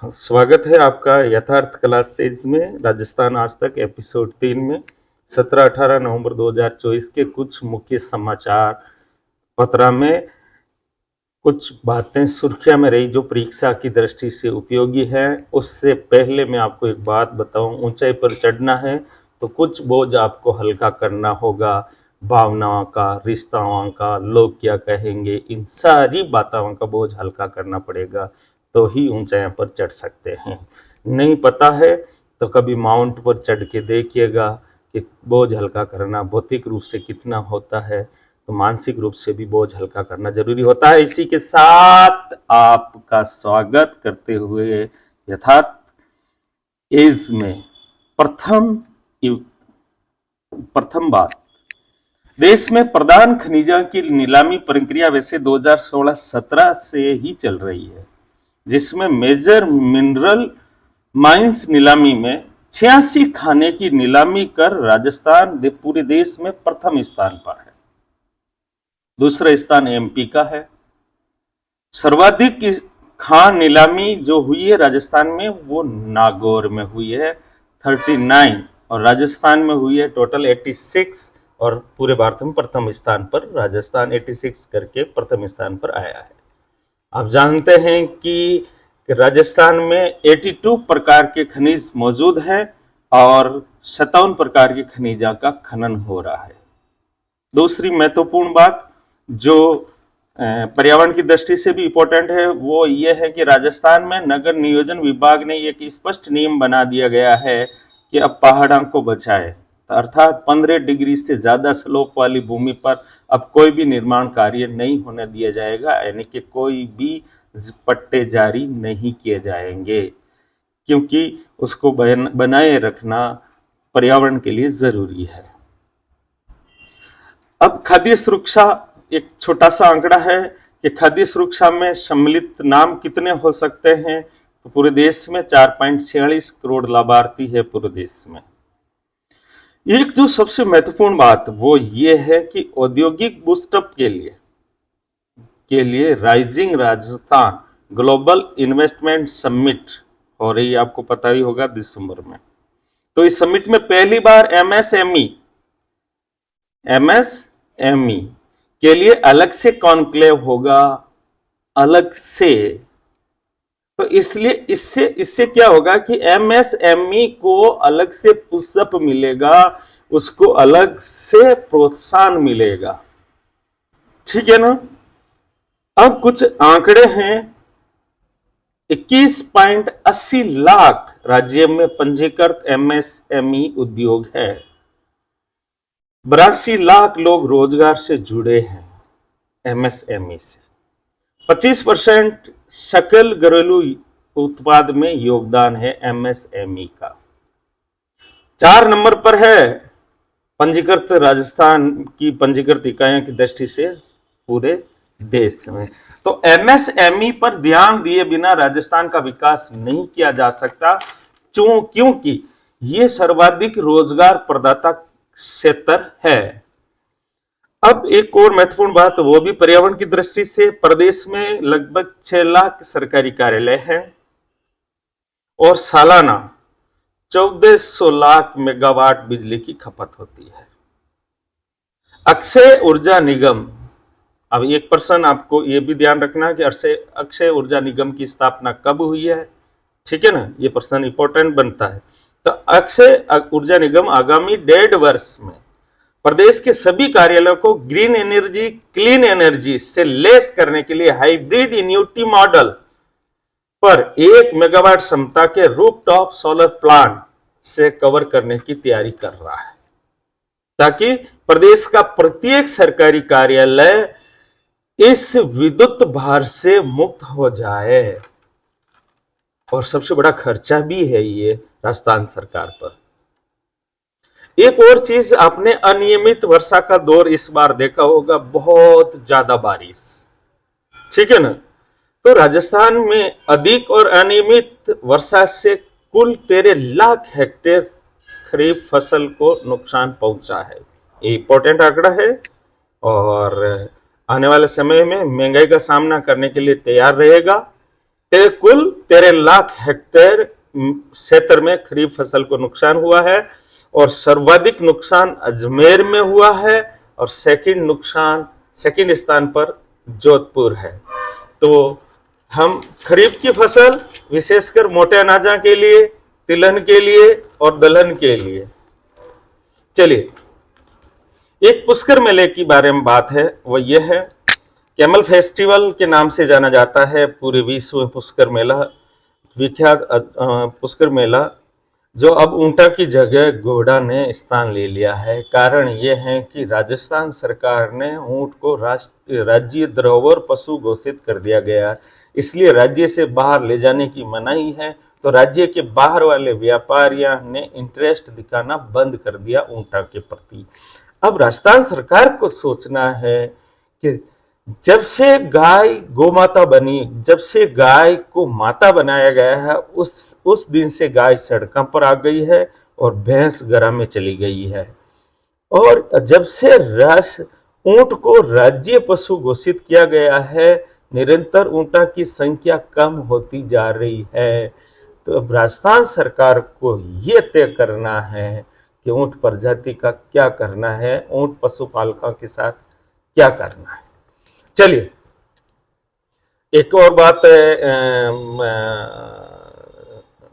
स्वागत है आपका यथार्थ क्लासेज में राजस्थान आज तक एपिसोड 3 में 17-18 नवंबर 2024 के कुछ मुख्य समाचार पत्र में कुछ बातें सुर्खियां में रही जो परीक्षा की दृष्टि से उपयोगी है। उससे पहले मैं आपको एक बात बताऊं, ऊंचाई पर चढ़ना है तो कुछ बोझ आपको हल्का करना होगा। भावनाओं का, रिश्ताओं का, लोग क्या कहेंगे, इन सारी बातों का बोझ हल्का करना पड़ेगा तो ही ऊंचाइयों पर चढ़ सकते हैं। नहीं पता है तो कभी माउंट पर चढ़ के देखिएगा कि बोझ हल्का करना भौतिक रूप से कितना होता है, तो मानसिक रूप से भी बोझ हल्का करना जरूरी होता है। इसी के साथ आपका स्वागत करते हुए यथार्थ एज में प्रथम बात, देश में प्रधान खनिजों की नीलामी प्रक्रिया वैसे 2016-17 से ही चल रही है, जिसमें मेजर मिनरल माइंस नीलामी में 86 खाने की नीलामी कर राजस्थान पूरे देश में प्रथम स्थान पर है। दूसरा स्थान एमपी का है। सर्वाधिक खान नीलामी जो हुई है राजस्थान में वो नागौर में हुई है 39, और राजस्थान में हुई है टोटल 86, और पूरे भारत में प्रथम स्थान पर राजस्थान 86 करके प्रथम स्थान पर आया है। आप जानते हैं कि राजस्थान में 82 प्रकार के खनिज मौजूद हैं और 57 प्रकार के खनिजों का खनन हो रहा है। दूसरी महत्वपूर्ण बात जो पर्यावरण की दृष्टि से भी इम्पोर्टेंट है वो ये है कि राजस्थान में नगर नियोजन विभाग ने एक स्पष्ट नियम बना दिया गया है कि अब पहाड़ों को बचाए, अर्थात 15 डिग्री से ज्यादा स्लोप वाली भूमि पर अब कोई भी निर्माण कार्य नहीं होने दिया जाएगा, यानी कि कोई भी पट्टे जारी नहीं किए जाएंगे, क्योंकि उसको बनाए रखना पर्यावरण के लिए जरूरी है। अब खाद्य सुरक्षा, एक छोटा सा आंकड़ा है कि खाद्य सुरक्षा में सम्मिलित नाम कितने हो सकते हैं, तो पूरे देश में 4.46 करोड़ लाभार्थी है पूरे देश में। एक जो सबसे महत्वपूर्ण बात वो ये है कि औद्योगिक बूस्टअप के लिए rising Rajasthan global investment summit हो रही है, आपको पता ही होगा दिसंबर में। तो इस समिट में पहली बार एमएसएमई के लिए अलग से कॉन्क्लेव होगा, अलग से। तो इसलिए इससे क्या होगा कि एमएसएमई को अलग से पुशअप मिलेगा, उसको अलग से प्रोत्साहन मिलेगा, ठीक है ना। अब कुछ आंकड़े हैं। 21.80 लाख राज्य में पंजीकृत एमएसएमई उद्योग है। 82 लाख लोग रोजगार से जुड़े हैं एमएसएमई से। 25% सकल घरेलू उत्पाद में योगदान है एमएसएमई का। 4 नंबर पर है पंजीकृत राजस्थान की पंजीकृत इकाइयों की दृष्टि से पूरे देश में। तो एमएसएमई पर ध्यान दिए बिना राजस्थान का विकास नहीं किया जा सकता, क्योंकि ये सर्वाधिक रोजगार प्रदाता क्षेत्र है। अब एक और महत्वपूर्ण बात वो भी पर्यावरण की दृष्टि से, प्रदेश में लगभग 6 लाख सरकारी कार्यालय हैं और सालाना 1400 लाख मेगावाट बिजली की खपत होती है। अक्षय ऊर्जा निगम, अब एक पर्सन आपको ये भी ध्यान रखना कि अक्षय ऊर्जा निगम की स्थापना कब हुई है, ठीक है ना, ये पर्सन इंपॉर्टेंट बनता है। तो अक्षय ऊर्जा निगम आगामी 1.5 वर्ष में प्रदेश के सभी कार्यालयों को ग्रीन एनर्जी, क्लीन एनर्जी से लेस करने के लिए हाइब्रिड इन्यूटी मॉडल पर 1 मेगावाट क्षमता के रूफटॉप सोलर प्लांट से कवर करने की तैयारी कर रहा है, ताकि प्रदेश का प्रत्येक सरकारी कार्यालय इस विद्युत भार से मुक्त हो जाए। और सबसे बड़ा खर्चा भी है ये राजस्थान सरकार पर। एक और चीज, आपने अनियमित वर्षा का दौर इस बार देखा होगा, बहुत ज्यादा बारिश, ठीक है ना। तो राजस्थान में अधिक और अनियमित वर्षा से कुल 13 लाख हेक्टेयर खरीफ फसल को नुकसान पहुंचा है। ये इंपॉर्टेंट आंकड़ा है और आने वाले समय में महंगाई का सामना करने के लिए तैयार रहेगा। कुल 13 लाख हेक्टेयर क्षेत्र में खरीफ फसल को नुकसान हुआ है और सर्वाधिक नुकसान अजमेर में हुआ है और सेकंड स्थान पर जोधपुर है। तो हम खरीफ की फसल विशेषकर मोटे अनाजा के लिए, तिलहन के लिए और दलहन के लिए। चलिए, एक पुष्कर मेले की बारे में बात है, वो ये है कैमल फेस्टिवल के नाम से जाना जाता है पूरे विश्व में। पुष्कर मेला विख्यात पुष्कर मेला, जो अब ऊंटा की जगह घोड़ा ने स्थान ले लिया है। कारण यह है कि राजस्थान सरकार ने ऊंट को राज्य धरोहर पशु घोषित कर दिया गया, इसलिए राज्य से बाहर ले जाने की मनाही है। तो राज्य के बाहर वाले व्यापारियों ने इंटरेस्ट दिखाना बंद कर दिया ऊंटा के प्रति। अब राजस्थान सरकार को सोचना है कि जब से गाय गोमाता बनी, जब से गाय को माता बनाया गया है, उस दिन से गाय सड़कों पर आ गई है और भैंस गरा में चली गई है। और जब से ऊंट को राज्य पशु घोषित किया गया है, निरंतर ऊंटा की संख्या कम होती जा रही है। तो अब राजस्थान सरकार को यह तय करना है कि ऊंट प्रजाति का क्या करना है, ऊंट पशुपालकों के साथ क्या करना है। चलिए, एक और बात है,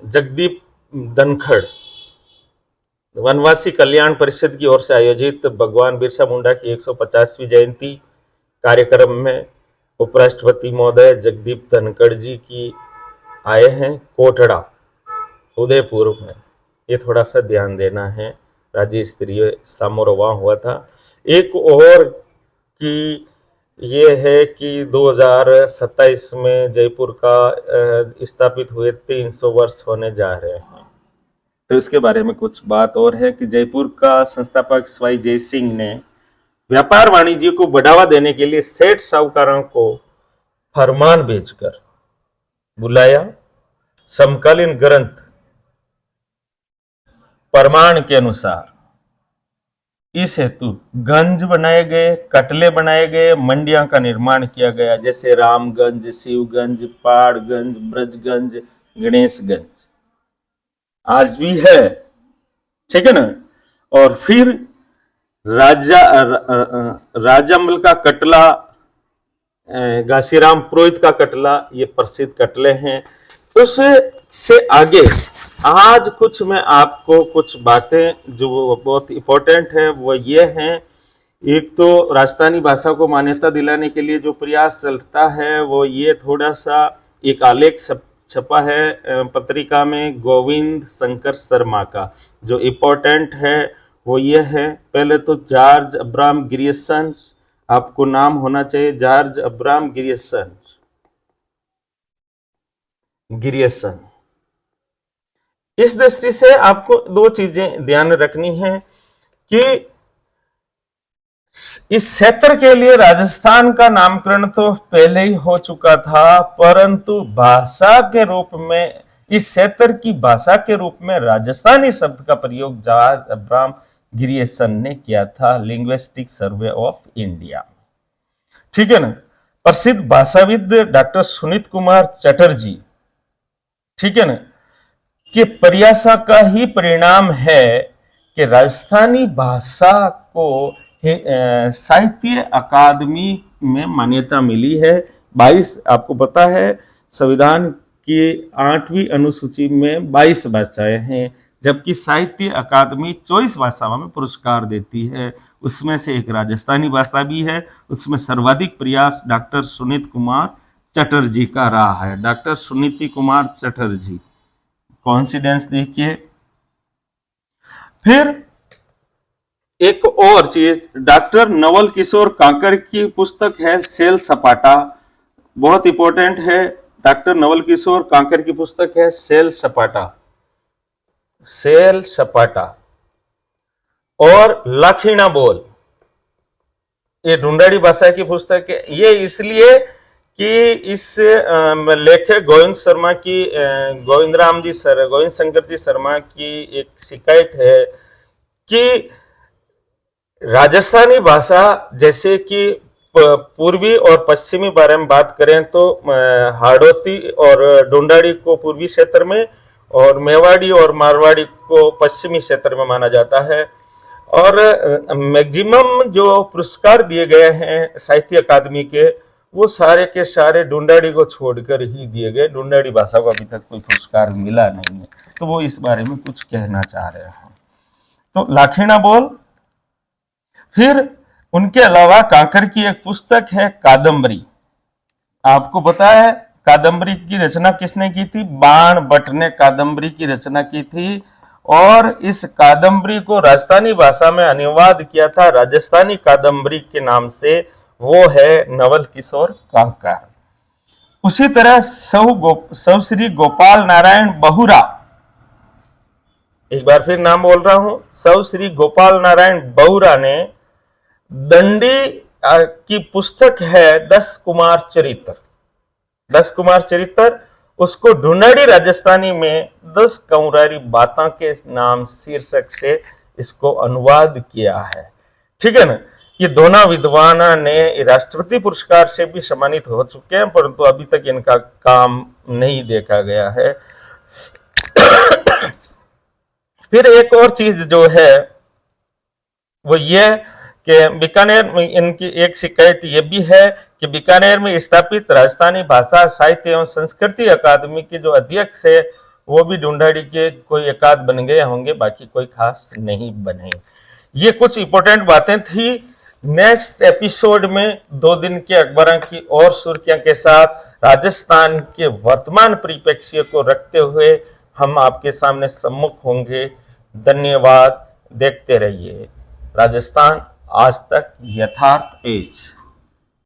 जगदीप धनखड़ वनवासी कल्याण परिषद की ओर से आयोजित भगवान बिरसा मुंडा की 150वीं जयंती कार्यक्रम में उपराष्ट्रपति महोदय जगदीप धनखड़ जी की आए हैं कोटड़ा उदयपुर में। ये थोड़ा सा ध्यान देना है, राज्य स्तरीय समारोह वहाँ हुआ था। एक और की ये है कि 2027 में जयपुर का स्थापित हुए 300 वर्ष होने जा रहे हैं। तो इसके बारे में कुछ बात और है कि जयपुर का संस्थापक स्वाई जय सिंह ने व्यापार वाणिज्य को बढ़ावा देने के लिए सेठ साहूकारों को फरमान भेजकर बुलाया। समकालीन ग्रंथ प्रमाण के अनुसार इस हेतु गंज बनाए गए, कटले बनाए गए, मंडियां का निर्माण किया गया, जैसे रामगंज, शिवगंज, पहाड़गंज, ब्रजगंज, गणेशगंज आज भी है, ठीक है ना। और फिर राजामल का कटला, घासीराम पुरोहित का कटला, ये प्रसिद्ध कटले हैं। उससे आगे आज कुछ मैं आपको कुछ बातें जो बहुत इंपॉर्टेंट है वो ये हैं। एक तो राजस्थानी भाषा को मान्यता दिलाने के लिए जो प्रयास चलता है वो ये, थोड़ा सा एक आलेख छपा है पत्रिका में गोविंद शंकर शर्मा का, जो इंपॉर्टेंट है वो ये है। पहले तो जॉर्ज अब्राहम ग्रियर्सन, आपको नाम होना चाहिए जॉर्ज अब्राहम ग्रियर्सन। इस दृष्टि से आपको दो चीजें ध्यान रखनी है कि इस क्षेत्र के लिए राजस्थान का नामकरण तो पहले ही हो चुका था, परंतु भाषा के रूप में, इस क्षेत्र की भाषा के रूप में राजस्थानी शब्द का प्रयोग जॉर्ज अब्राहम ग्रियर्सन ने किया था लिंग्विस्टिक सर्वे ऑफ इंडिया, ठीक है ना। प्रसिद्ध भाषाविद डॉक्टर सुनीत कुमार चटर्जी, ठीक है ना, कि प्रयास का ही परिणाम है कि राजस्थानी भाषा को साहित्य अकादमी में मान्यता मिली है। 22, आपको पता है संविधान की 8वीं अनुसूची में 22 भाषाएं हैं, जबकि साहित्य अकादमी 24 भाषाओं में पुरस्कार देती है। उसमें से एक राजस्थानी भाषा भी है। उसमें सर्वाधिक प्रयास डॉक्टर सुनीत कुमार चटर्जी का रहा है। डॉक्टर सुनीति कुमार चटर्जी, कॉन्सिडेंस देखिए। फिर एक और चीज, डॉक्टर नवल किशोर कांकर की पुस्तक है सेल सपाटा, बहुत इंपॉर्टेंट है। डॉक्टर नवल किशोर कांकर की पुस्तक है सेल सपाटा, सेल सपाटा। और लखीना बोल, ये ढूंढाड़ी भाषा की पुस्तक है। ये इसलिए कि इस लेखक गोविंद शंकर जी शर्मा की एक शिकायत है कि राजस्थानी भाषा जैसे कि पूर्वी और पश्चिमी बारे में बात करें तो हाड़ौती और ढूंढाड़ी को पूर्वी क्षेत्र में और मेवाड़ी और मारवाड़ी को पश्चिमी क्षेत्र में माना जाता है। और मैक्सिमम जो पुरस्कार दिए गए हैं साहित्य अकादमी के, वो सारे के सारे ढूंढाड़ी को छोड़कर ही दिए गए। ढूंढाड़ी भाषा को अभी तक कोई पुरस्कार मिला नहीं है, तो वो इस बारे में कुछ कहना चाह रहे हैं। तो लाखिणा बोल। फिर उनके अलावा कांकर की एक पुस्तक है कादम्बरी। आपको पता है कादम्बरी की रचना किसने की थी? बाण भट्ट ने कादम्बरी की रचना की थी, और इस कादम्बरी को राजस्थानी भाषा में अनुवाद किया था राजस्थानी कादम्बरी के नाम से, वो है नवल किशोर कांकर। उसी तरह सौ श्री गोपाल नारायण बहुरा, एक बार फिर नाम बोल रहा हूं, सौ श्री गोपाल नारायण बहुरा ने दंडी की पुस्तक है 10 कुमार चरित्र। 10 कुमार चरित्र, उसको ढूंढाड़ी राजस्थानी में 10 कंवरारी बातां के नाम शीर्षक से इसको अनुवाद किया है। ठीक है ना। ये दोनों विद्वान ने राष्ट्रपति पुरस्कार से भी सम्मानित हो चुके हैं, परंतु अभी तक इनका काम नहीं देखा गया है। फिर एक और चीज जो है वो ये कि बीकानेर में इनकी एक शिकायत ये भी है कि बीकानेर में स्थापित राजस्थानी भाषा साहित्य एवं संस्कृति अकादमी के जो अध्यक्ष है वो भी ढूंढाड़ी के कोई एकाध बन गए होंगे, बाकी कोई खास नहीं बने। ये कुछ इंपॉर्टेंट बातें थी। नेक्स्ट एपिसोड में 2 दिन के अखबारों की और सुर्खियों के साथ राजस्थान के वर्तमान परिप्रेक्ष्य को रखते हुए हम आपके सामने सम्मुख होंगे। धन्यवाद। देखते रहिए राजस्थान आज तक, यथार्थ एज।